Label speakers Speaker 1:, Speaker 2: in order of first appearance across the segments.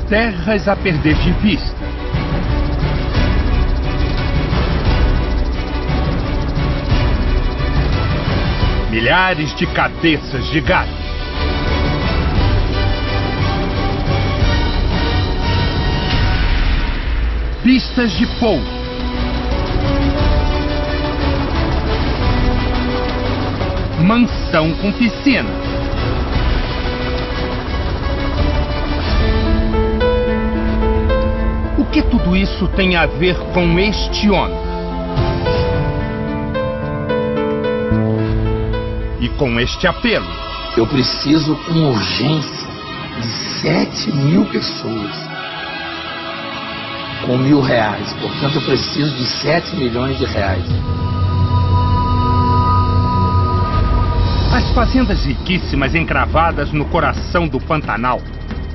Speaker 1: terras a perder de vista. Milhares de cabeças de gado. Pistas de pouso. Mansão com piscina. O que tudo isso tem a ver com este homem? E com este apelo?
Speaker 2: Eu preciso com urgência de 7.000 pessoas com R$1.000. Portanto, eu preciso de 7 milhões de reais.
Speaker 1: As fazendas riquíssimas encravadas no coração do Pantanal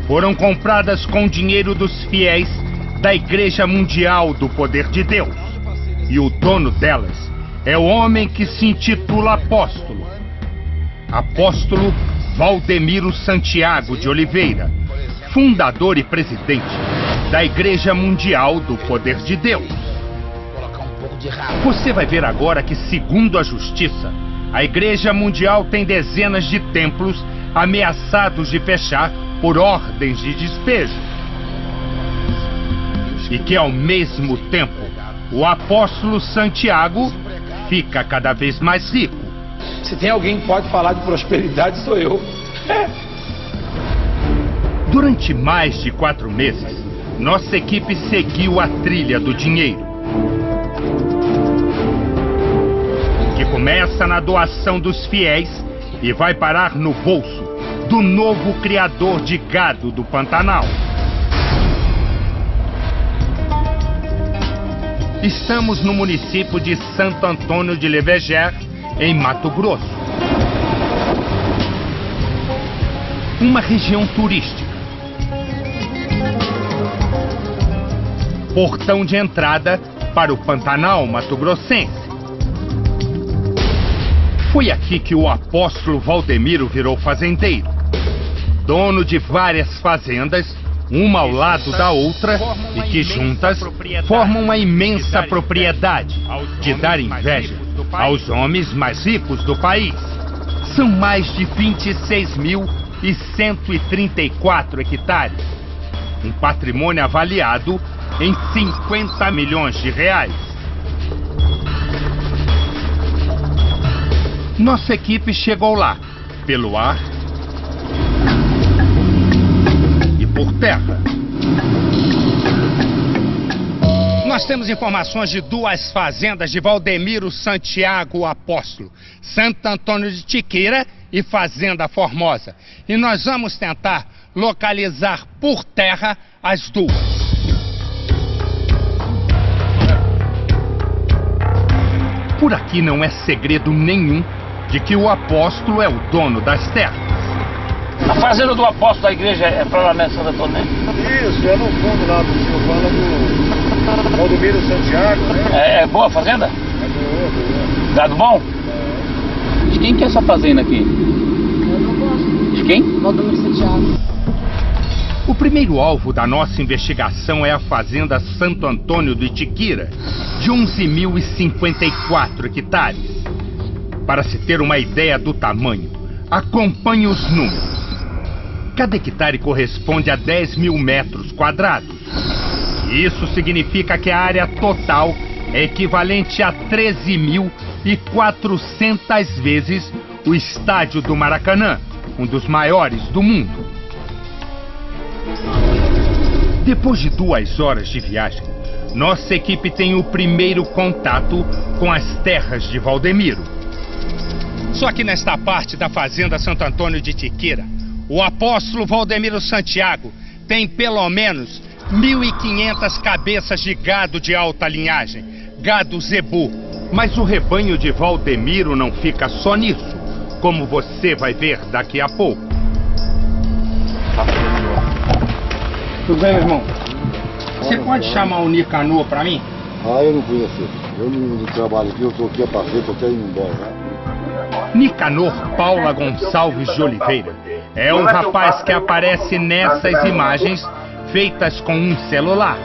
Speaker 1: foram compradas com o dinheiro dos fiéis da Igreja Mundial do Poder de Deus. E o dono delas é o homem que se intitula Apóstolo. Apóstolo Valdemiro Santiago de Oliveira, fundador e presidente da Igreja Mundial do Poder de Deus. Você vai ver agora que, segundo a Justiça, a Igreja Mundial tem dezenas de templos ameaçados de fechar por ordens de despejo. E que, ao mesmo tempo, o apóstolo Santiago fica cada vez mais rico.
Speaker 2: Se tem alguém que pode falar de prosperidade, sou eu.
Speaker 1: Durante mais de 4 meses, nossa equipe seguiu a trilha do dinheiro, que começa na doação dos fiéis e vai parar no bolso do novo criador de gado do Pantanal. Estamos no município de Santo Antônio de Leveger, em Mato Grosso. Uma região turística. Portão de entrada para o Pantanal mato-grossense. Foi aqui que o apóstolo Valdemiro virou fazendeiro. Dono de várias fazendas, uma ao lado da outra, e que juntas formam uma imensa propriedade de dar inveja aos homens mais ricos do país. São mais de 26.134 hectares. Um patrimônio avaliado em 50 milhões de reais. Nossa equipe chegou lá, pelo ar e por terra. Nós temos informações de 2 fazendas de Valdemiro Santiago Apóstolo, Santo Antônio de Tiquira e Fazenda Formosa. E nós vamos tentar localizar por terra as 2. Por aqui não é segredo nenhum de que o apóstolo é o dono das terras.
Speaker 3: A fazenda do apóstolo da igreja é Parlamento Santo Antônio, né?
Speaker 4: Isso, é no fundo lá do Silvana do Valdemiro Santiago, né?
Speaker 3: É boa a fazenda?
Speaker 4: É boa.
Speaker 3: Gado bom?
Speaker 4: É.
Speaker 3: De quem que é essa fazenda aqui?
Speaker 5: Eu não gosto.
Speaker 3: De quem?
Speaker 5: Valdemiro Santiago.
Speaker 1: O primeiro alvo da nossa investigação é a Fazenda Santo Antônio do Itiquira, de 11.054 hectares. Para se ter uma ideia do tamanho, acompanhe os números. Cada hectare corresponde a 10.000 metros quadrados. Isso significa que a área total é equivalente a 13.400 vezes o estádio do Maracanã, um dos maiores do mundo. Depois de 2 horas de viagem, nossa equipe tem o primeiro contato com as terras de Valdemiro. Só que nesta parte da Fazenda Santo Antônio de Tiquira, o apóstolo Valdemiro Santiago tem pelo menos 1.500 cabeças de gado de alta linhagem, gado zebu. Mas o rebanho de Valdemiro não fica só nisso, como você vai ver daqui a pouco. Tudo bem, meu irmão? Você pode chamar o Nicanor pra mim?
Speaker 4: Eu não conheço. Eu não trabalho aqui, eu tô aqui a passeio, tô até indo embora, né?
Speaker 1: Nicanor Paula Gonçalves de Oliveira é um rapaz que aparece nessas imagens feitas com um celular.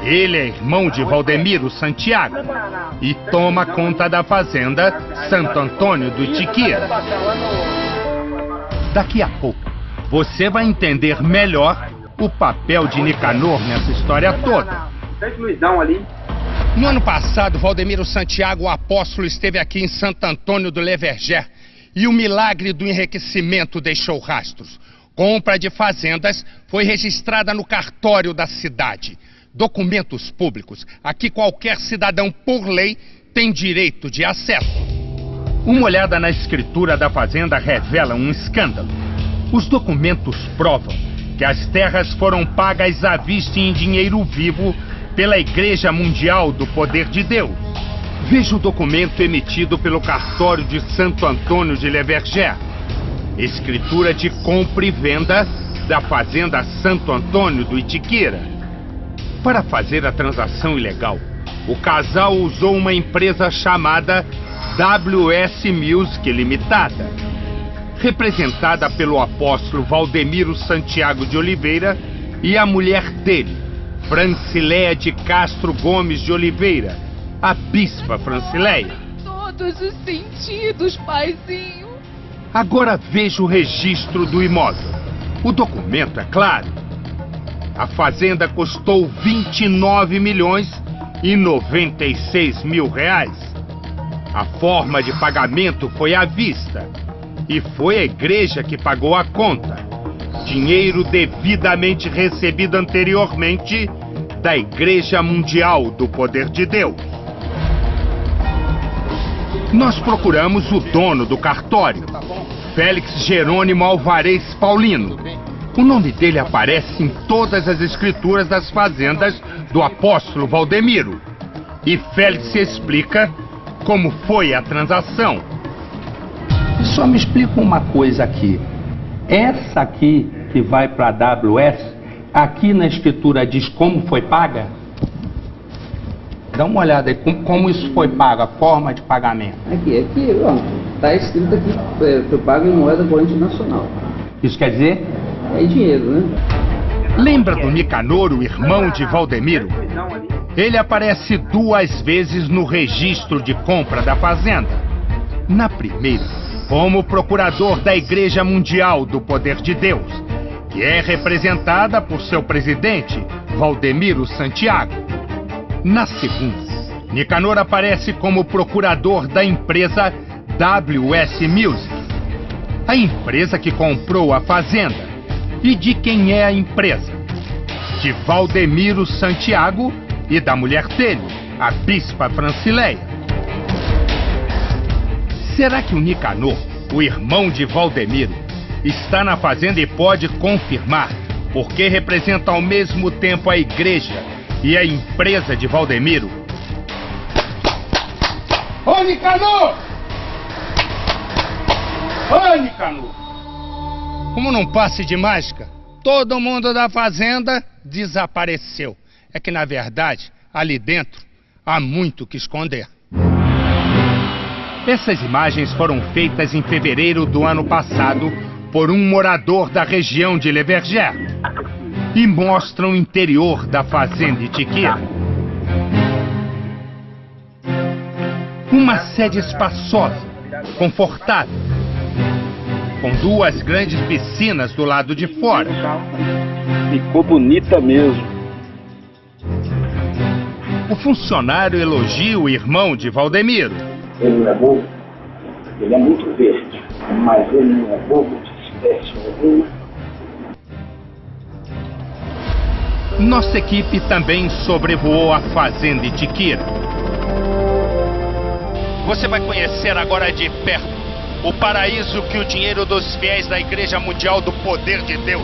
Speaker 1: Ele é irmão de Valdemiro Santiago e toma conta da fazenda Santo Antônio do Itiquira. Daqui a pouco, você vai entender melhor o papel de Nicanor nessa história toda. No ano passado, Valdemiro Santiago, o apóstolo, esteve aqui em Santo Antônio do Leverger e o milagre do enriquecimento deixou rastros. Compra de fazendas foi registrada no cartório da cidade. Documentos públicos a que qualquer cidadão, por lei, tem direito de acesso. Uma olhada na escritura da fazenda revela um escândalo. Os documentos provam que as terras foram pagas à vista em dinheiro vivo pela Igreja Mundial do Poder de Deus. Veja o documento emitido pelo cartório de Santo Antônio de Leverger. Escritura de compra e venda da fazenda Santo Antônio do Itiquira. Para fazer a transação ilegal, o casal usou uma empresa chamada WS Music Limitada, representada pelo apóstolo Valdemiro Santiago de Oliveira e a mulher dele, Francileia de Castro Gomes de Oliveira, a bispa Francileia.
Speaker 6: Todos os sentidos, paizinho.
Speaker 1: Agora veja o registro do imóvel. O documento é claro. A fazenda custou 29 milhões e 96 mil reais. A forma de pagamento foi à vista e foi a igreja que pagou a conta. Dinheiro devidamente recebido anteriormente da Igreja Mundial do Poder de Deus. Nós procuramos o dono do cartório, Félix Jerônimo Alvarez Paulino. O nome dele aparece em todas as escrituras das fazendas do apóstolo Valdemiro. E Félix explica como foi a transação.
Speaker 2: Só me explica uma coisa aqui. Essa aqui que vai para a WS, aqui na escritura diz como foi paga? Dá uma olhada aí, como isso foi pago, a forma de pagamento.
Speaker 5: Aqui, ó, tá escrito aqui, foi pago em moeda corrente nacional.
Speaker 2: Isso quer dizer?
Speaker 5: É dinheiro, né?
Speaker 1: Lembra do Nicanor, o irmão de Valdemiro? Ele aparece 2 vezes no registro de compra da fazenda. Na primeira, como procurador da Igreja Mundial do Poder de Deus, que é representada por seu presidente, Valdemiro Santiago. Na segunda, Nicanor aparece como procurador da empresa WS Music, a empresa que comprou a fazenda. E de quem é a empresa? De Valdemiro Santiago e da mulher dele, a bispa Francileia. Será que o Nicanor, o irmão de Valdemiro, está na fazenda e pode confirmar, porque representa ao mesmo tempo a igreja e a empresa de Valdemiro? Ô Nicanor! Ô Nicanor! Como num passe de mágica, todo mundo da fazenda desapareceu. É que, na verdade, ali dentro há muito que esconder. Essas imagens foram feitas em fevereiro do ano passado por um morador da região de Leverger e mostram o interior da fazenda Itiquira. Uma sede espaçosa, confortável, com 2 grandes piscinas do lado de fora.
Speaker 4: Ficou bonita mesmo.
Speaker 1: O funcionário elogia o irmão de Valdemiro.
Speaker 7: Ele não é bobo, ele é muito verde, mas ele não é bobo de espécie alguma.
Speaker 1: Nossa equipe também sobrevoou a fazenda Itiquira. Você vai conhecer agora de perto o paraíso que o dinheiro dos fiéis da Igreja Mundial do Poder de Deus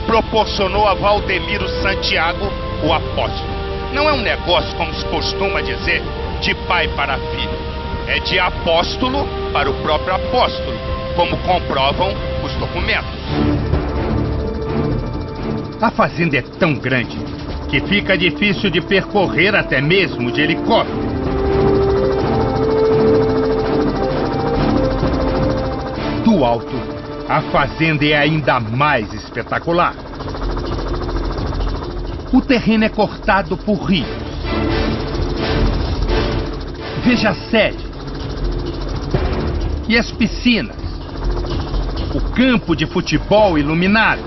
Speaker 1: proporcionou a Valdemiro Santiago, o apóstolo. Não é um negócio, como se costuma dizer, de pai para filho. É de apóstolo para o próprio apóstolo, como comprovam os documentos. A fazenda é tão grande que fica difícil de percorrer até mesmo de helicóptero. Do alto, a fazenda é ainda mais espetacular. O terreno é cortado por rios. Veja a sede. E as piscinas. O campo de futebol iluminado.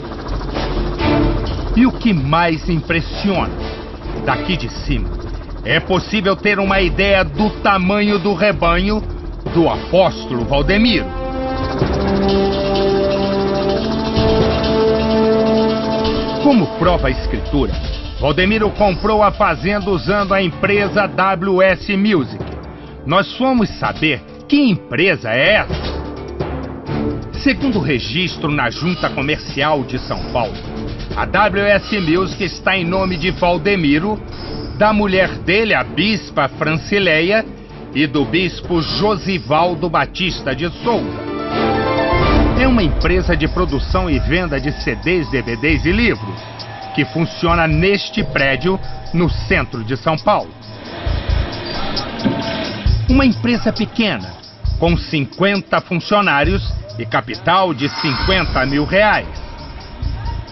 Speaker 1: E o que mais impressiona, daqui de cima, é possível ter uma ideia do tamanho do rebanho do apóstolo Valdemiro. Como prova a escritura, Valdemiro comprou a fazenda usando a empresa WS Music. Nós fomos saber que empresa é essa. Segundo o registro na Junta Comercial de São Paulo, a WS Music está em nome de Valdemiro, da mulher dele, a bispa Francileia, e do bispo Josivaldo Batista de Souza. É uma empresa de produção e venda de CDs, DVDs e livros, que funciona neste prédio, no centro de São Paulo. Uma empresa pequena, com 50 funcionários e capital de R$50 mil.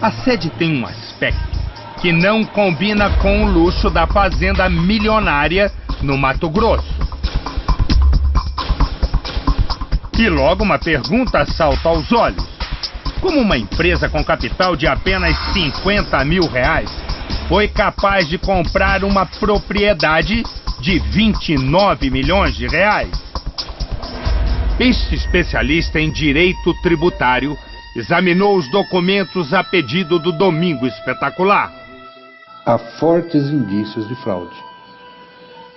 Speaker 1: A sede tem um aspecto que não combina com o luxo da fazenda milionária no Mato Grosso. E logo uma pergunta salta aos olhos. Como uma empresa com capital de apenas R$50 mil foi capaz de comprar uma propriedade de R$29 milhões? Este especialista em direito tributário examinou os documentos a pedido do Domingo Espetacular.
Speaker 8: Há fortes indícios de fraude.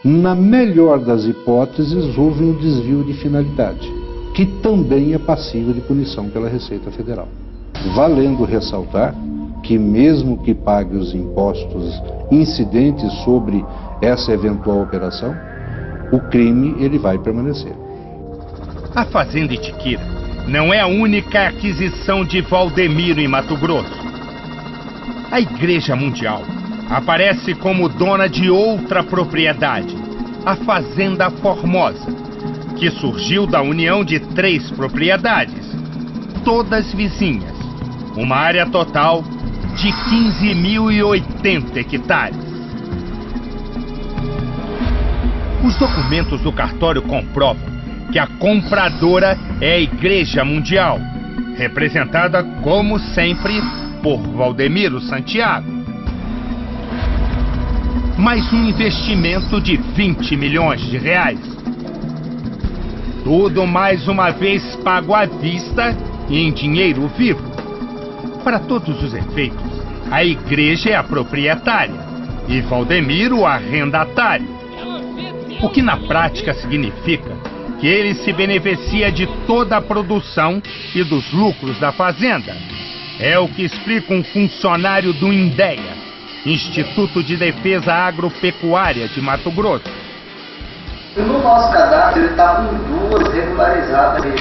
Speaker 8: Na melhor das hipóteses, houve um desvio de finalidade, que também é passível de punição pela Receita Federal. Valendo ressaltar que mesmo que pague os impostos incidentes sobre essa eventual operação, o crime ele vai permanecer.
Speaker 1: A Fazenda Itiquira não é a única aquisição de Valdemiro em Mato Grosso. A Igreja Mundial aparece como dona de outra propriedade, a Fazenda Formosa, que surgiu da união de 3 propriedades, todas vizinhas, uma área total de 15.080 hectares. Os documentos do cartório comprovam que a compradora é a Igreja Mundial, representada, como sempre, por Valdemiro Santiago. Mais um investimento de R$20 milhões. Tudo mais uma vez pago à vista e em dinheiro vivo. Para todos os efeitos, a igreja é a proprietária e Valdemiro o arrendatário. O que na prática significa que ele se beneficia de toda a produção e dos lucros da fazenda. É o que explica um funcionário do INDEA, Instituto de Defesa Agropecuária de Mato Grosso.
Speaker 9: No nosso cadastro ele está com 2 regularizadas. Ele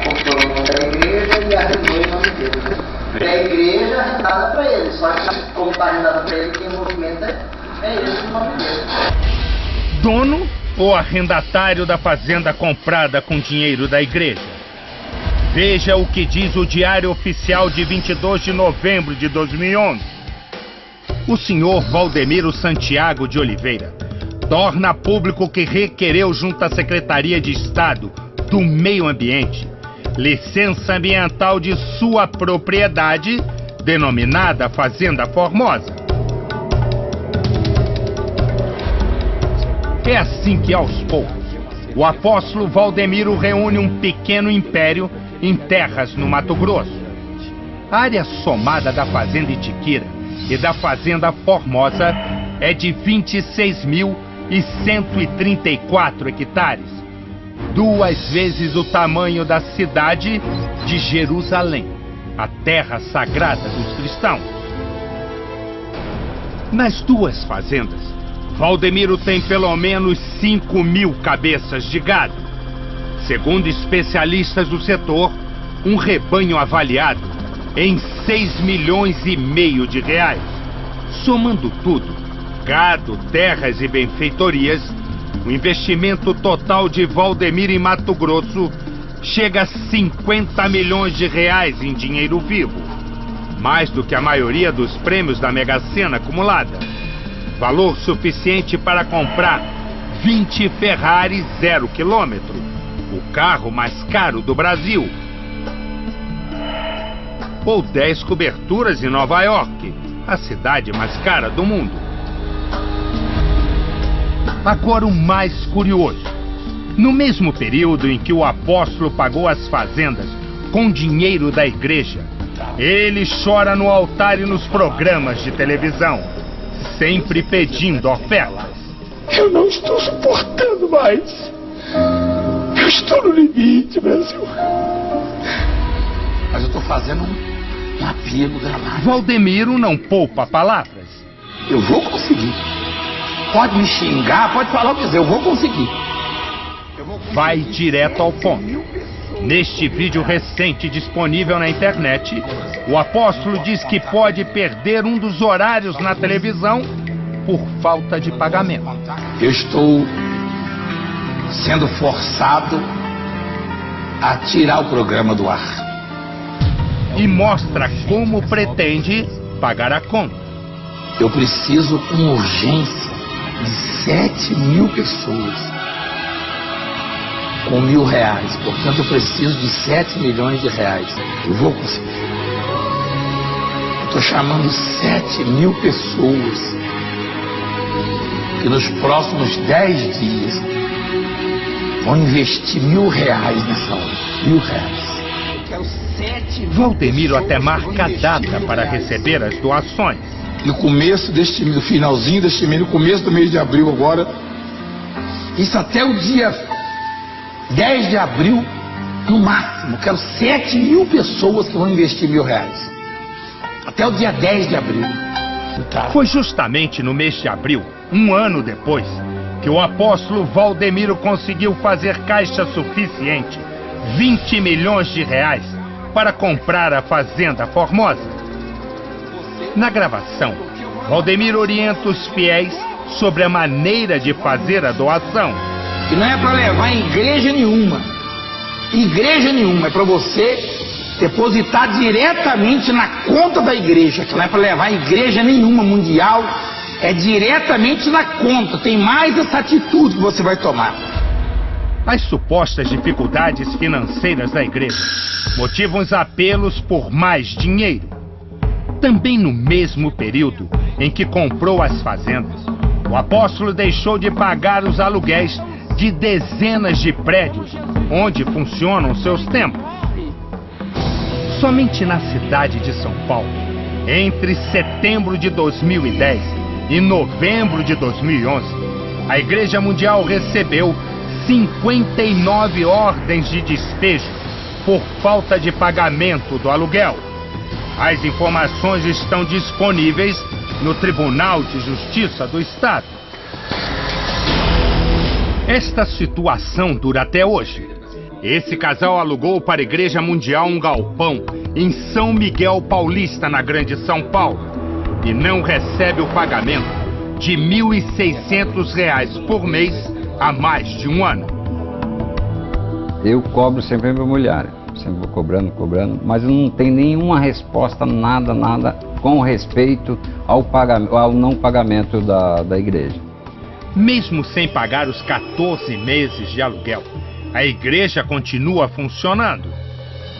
Speaker 9: comprou o nome da igreja e arrendou o nome dele. E a igreja é arrendada para ele, só que como está arrendada para ele, quem movimenta é ele o nome dele.
Speaker 1: Dono ou arrendatário da fazenda comprada com dinheiro da igreja? Veja o que diz o Diário Oficial de 22 de novembro de 2011. O senhor Valdemiro Santiago de Oliveira torna público que requereu junto à Secretaria de Estado do Meio Ambiente licença ambiental de sua propriedade, denominada Fazenda Formosa. É assim que, aos poucos, o apóstolo Valdemiro reúne um pequeno império em terras no Mato Grosso. A área somada da Fazenda Itiquira e da Fazenda Formosa é de 26.134 hectares, 2 vezes o tamanho da cidade de Jerusalém, a terra sagrada dos cristãos. Nas 2 fazendas, Valdemiro tem pelo menos 5.000 cabeças de gado. Segundo especialistas do setor, um rebanho avaliado em R$6,5 milhões. Somando tudo, gado, terras e benfeitorias, o investimento total de Valdemiro em Mato Grosso chega a R$50 milhões em dinheiro vivo. mais do que a maioria dos prêmios da Mega Sena acumulada. Valor suficiente para comprar 20 Ferrari 0 km, o carro mais caro do Brasil. Ou 10 coberturas em Nova York, a cidade mais cara do mundo. Agora o mais curioso. No mesmo período em que o apóstolo pagou as fazendas com dinheiro da igreja, ele chora no altar e nos programas de televisão, sempre pedindo ofertas.
Speaker 10: Eu não estou suportando mais. Eu estou no limite, Brasil. Mas eu estou fazendo um apelo dramático.
Speaker 1: Valdemiro não poupa palavras.
Speaker 10: Eu vou conseguir. Pode me xingar, pode falar o que quiser, eu vou conseguir.
Speaker 1: Vai direto ao ponto. Neste vídeo recente disponível na internet, o apóstolo diz que pode perder um dos horários na televisão por falta de pagamento.
Speaker 10: Eu estou sendo forçado a tirar o programa do ar.
Speaker 1: E mostra como pretende pagar a conta.
Speaker 10: Eu preciso com urgência de 7 mil pessoas com R$1.000. Portanto, eu preciso de 7 milhões de reais. Eu vou conseguir. Estou chamando 7 mil pessoas que nos próximos 10 dias vão investir R$1.000 nessa obra. R$1.000. Eu quero 7 mil.
Speaker 1: Valdemiro até marca a data para receber as doações.
Speaker 10: No começo deste mês, no finalzinho deste mês, no começo do mês de abril agora, isso até o dia 10 de abril, no máximo. Quero 7 mil pessoas que vão investir R$1.000. Até o dia 10 de abril.
Speaker 1: Foi justamente no mês de abril, um ano depois, que o apóstolo Valdemiro conseguiu fazer caixa suficiente, 20 milhões de reais, para comprar a Fazenda Formosa. Na gravação, Valdemiro orienta os fiéis sobre a maneira de fazer a doação.
Speaker 10: E não é para levar em igreja nenhuma. Igreja nenhuma. É para você depositar diretamente na conta da igreja. Que não é para levar em igreja nenhuma mundial. É diretamente na conta. Tem mais essa atitude que você vai tomar.
Speaker 1: As supostas dificuldades financeiras da igreja motivam os apelos por mais dinheiro. Também no mesmo período em que comprou as fazendas, o apóstolo deixou de pagar os aluguéis de dezenas de prédios onde funcionam seus templos. Somente na cidade de São Paulo, entre setembro de 2010 e novembro de 2011, a Igreja Mundial recebeu 59 ordens de despejo por falta de pagamento do aluguel. As informações estão disponíveis no Tribunal de Justiça do Estado. Esta situação dura até hoje. Esse casal alugou para a Igreja Mundial um galpão em São Miguel Paulista, na Grande São Paulo, e não recebe o pagamento de R$1.600 por mês há mais de um ano.
Speaker 11: Eu cobro sempre a minha mulher. Sempre vou cobrando, mas não tem nenhuma resposta, nada com respeito ao não pagamento da igreja.
Speaker 1: Mesmo sem pagar os 14 meses de aluguel, a igreja continua funcionando.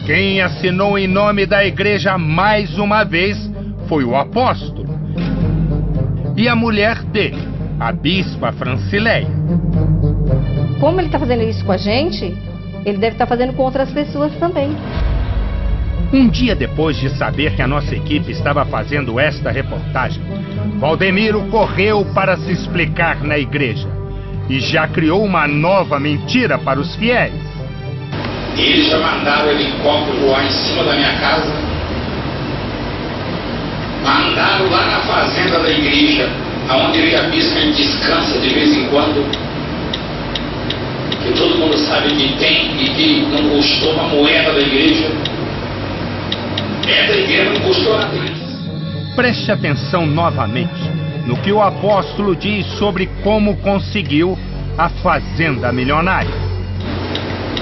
Speaker 1: Quem assinou em nome da igreja mais uma vez foi o apóstolo. E a mulher dele, a bispa Francileia.
Speaker 12: Como ele está fazendo isso com a gente, ele deve estar fazendo com outras pessoas também.
Speaker 1: Um dia depois de saber que a nossa equipe estava fazendo esta reportagem, Valdemiro correu para se explicar na igreja e já criou uma nova mentira para os fiéis.
Speaker 10: Eles já mandaram o helicóptero voar em cima da minha casa, mandaram lá na fazenda da igreja, onde eu e a bispa descansa de vez em quando, que todo mundo sabe que tem e que não custou uma moeda da igreja. Essa igreja não custou nada.
Speaker 1: Preste atenção novamente no que o apóstolo diz sobre como conseguiu a fazenda milionária.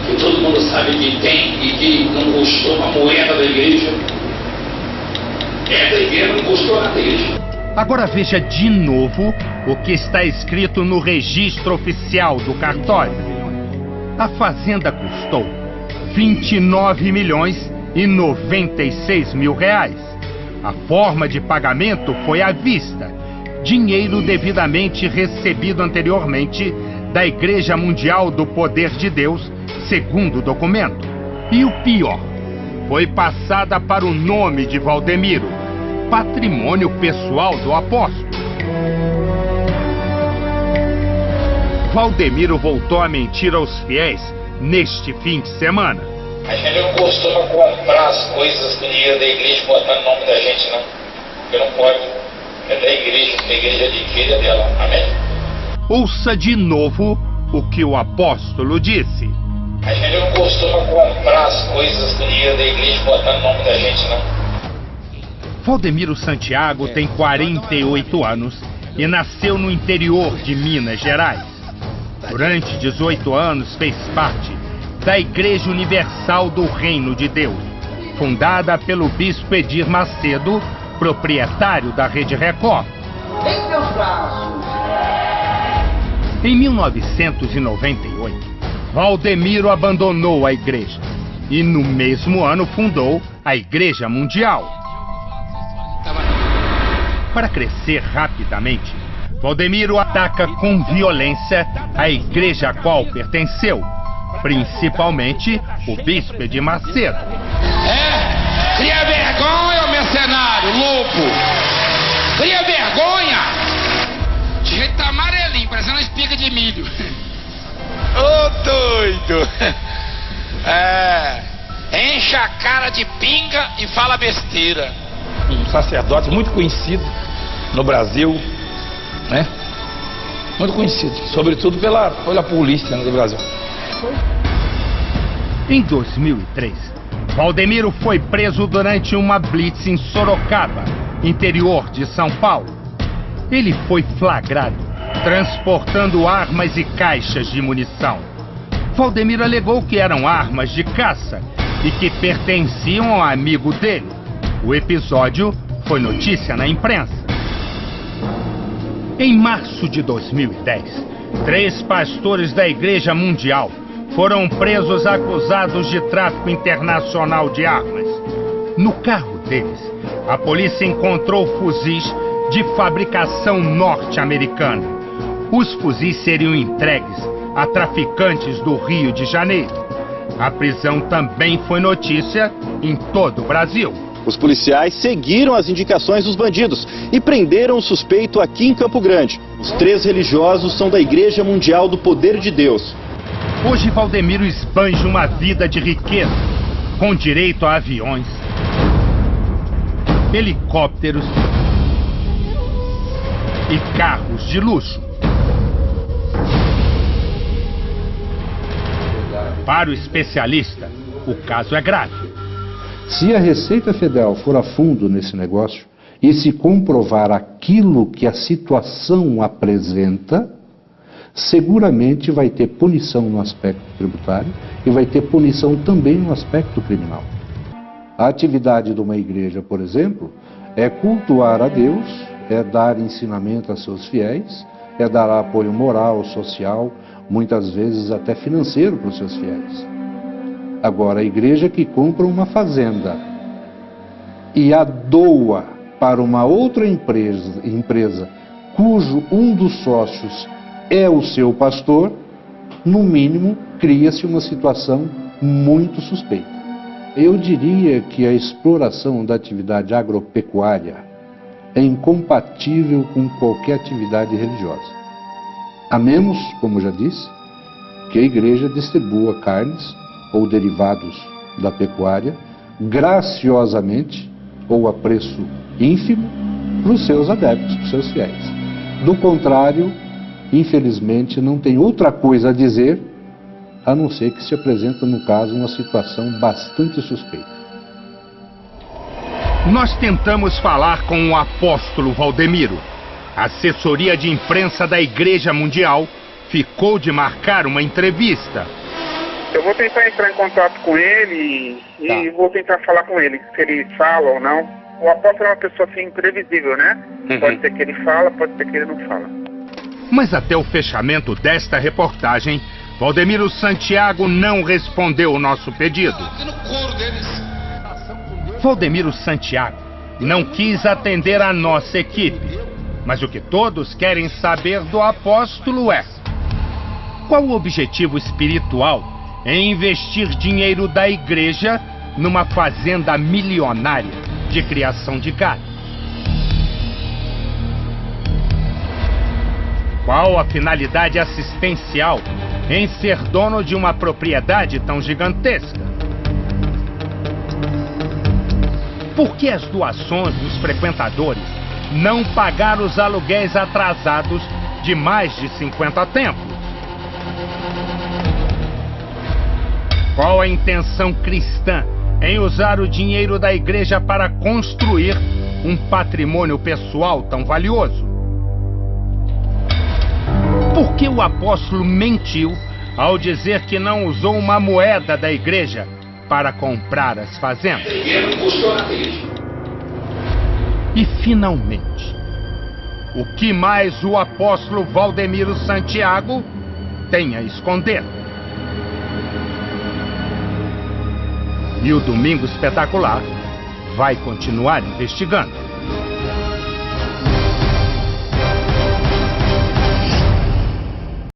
Speaker 10: Que todo mundo sabe que tem e que não custou uma moeda da igreja. Essa igreja não custou nada isso.
Speaker 1: Agora veja de novo o que está escrito no registro oficial do cartório. A fazenda custou 29.096.000 reais. A forma de pagamento foi à vista, dinheiro devidamente recebido anteriormente da Igreja Mundial do Poder de Deus, segundo o documento. E o pior, foi passada para o nome de Valdemiro, patrimônio pessoal do apóstolo. Valdemiro voltou a mentir aos fiéis neste fim de semana.
Speaker 10: A gente não costuma comprar as coisas com dinheiro da igreja botando o nome da gente, não. Porque não pode. É da igreja, a igreja é de filha dela. Amém?
Speaker 1: Ouça de novo o que o apóstolo disse.
Speaker 10: A gente não costuma comprar as coisas com dinheiro da igreja botando o nome da gente, não.
Speaker 1: Valdemiro Santiago tem 48 anos e nasceu no interior de Minas Gerais. Durante 18 anos fez parte da Igreja Universal do Reino de Deus, fundada pelo bispo Edir Macedo, proprietário da Rede Record.
Speaker 9: Em meus braços.
Speaker 1: Em 1998, Valdemiro abandonou a igreja e no mesmo ano fundou a Igreja Mundial. Para crescer rapidamente, Valdemiro ataca com violência a igreja a qual pertenceu, principalmente o bispo Edir Macedo.
Speaker 10: Cria vergonha, ô mercenário, louco! Cria vergonha! De jeito tá amarelinho, parecendo uma espiga de milho. Ô doido! Enche a cara de pinga e fala besteira. Um sacerdote muito conhecido no Brasil, né? Muito conhecido, sobretudo pela polícia do Brasil.
Speaker 1: Em 2003, Valdemiro foi preso durante uma blitz em Sorocaba, interior de São Paulo. Ele foi flagrado transportando armas e caixas de munição. Valdemiro alegou que eram armas de caça e que pertenciam ao amigo dele. O episódio foi notícia na imprensa. Em março de 2010, 3 pastores da Igreja Mundial foram presos acusados de tráfico internacional de armas. No carro deles, a polícia encontrou fuzis de fabricação norte-americana. Os fuzis seriam entregues a traficantes do Rio de Janeiro. A prisão também foi notícia em todo o Brasil.
Speaker 13: Os policiais seguiram as indicações dos bandidos e prenderam o suspeito aqui em Campo Grande. Os 3 religiosos são da Igreja Mundial do Poder de Deus.
Speaker 1: Hoje Valdemiro esbanja uma vida de riqueza, com direito a aviões, helicópteros e carros de luxo. Para o especialista, o caso é grave.
Speaker 8: Se a Receita Federal for a fundo nesse negócio e se comprovar aquilo que a situação apresenta, seguramente vai ter punição no aspecto tributário e vai ter punição também no aspecto criminal. A atividade de uma igreja, por exemplo, é cultuar a Deus, é dar ensinamento a seus fiéis, é dar apoio moral, social, muitas vezes até financeiro para os seus fiéis. Agora, a igreja que compra uma fazenda e a doa para uma outra empresa cujo um dos sócios é o seu pastor, no mínimo, cria-se uma situação muito suspeita. Eu diria que a exploração da atividade agropecuária é incompatível com qualquer atividade religiosa. A menos, como já disse, que a igreja distribua carnes ou derivados da pecuária graciosamente ou a preço ínfimo para os seus adeptos, para os seus fiéis. Do contrário, infelizmente, não tem outra coisa a dizer a não ser que se apresenta, no caso, uma situação bastante suspeita.
Speaker 1: Nós tentamos falar com o apóstolo Valdemiro. A assessoria de imprensa da Igreja Mundial ficou de marcar uma entrevista.
Speaker 14: Eu vou tentar entrar em contato com ele e vou tentar falar com ele, se ele fala ou não. O apóstolo é uma pessoa assim imprevisível, né? Pode ser que ele fala, pode ser que ele não fala.
Speaker 1: Mas até o fechamento desta reportagem, Valdemiro Santiago não respondeu o nosso pedido. Valdemiro Santiago não quis atender a nossa equipe. Mas o que todos querem saber do apóstolo é: qual o objetivo espiritual em investir dinheiro da igreja numa fazenda milionária de criação de gado? Qual a finalidade assistencial em ser dono de uma propriedade tão gigantesca? Por que as doações dos frequentadores não pagaram os aluguéis atrasados de mais de 50 templos? Qual a intenção cristã em usar o dinheiro da igreja para construir um patrimônio pessoal tão valioso? Por que o apóstolo mentiu ao dizer que não usou uma moeda da igreja para comprar as fazendas? E finalmente, o que mais o apóstolo Valdemiro Santiago tem a esconder? E o Domingo Espetacular vai continuar investigando.